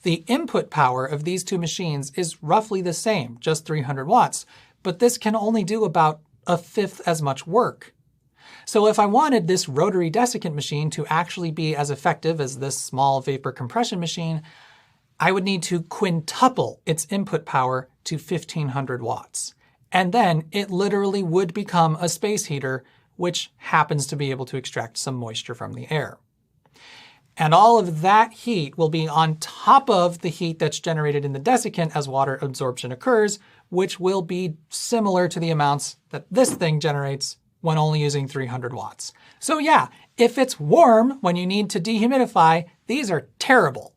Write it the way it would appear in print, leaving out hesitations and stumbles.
The input power of these two machines is roughly the same, just 300 watts, but this can only do about a fifth as much work. So if I wanted this rotary desiccant machine to actually be as effective as this small vapor compression machine, I would need to quintuple its input power to 1500 watts. And then it literally would become a space heater, which happens to be able to extract some moisture from the air. And all of that heat will be on top of the heat that's generated in the desiccant as water absorption occurs, which will be similar to the amounts that this thing generates when only using 300 watts. So yeah, if it's warm when you need to dehumidify, these are terrible.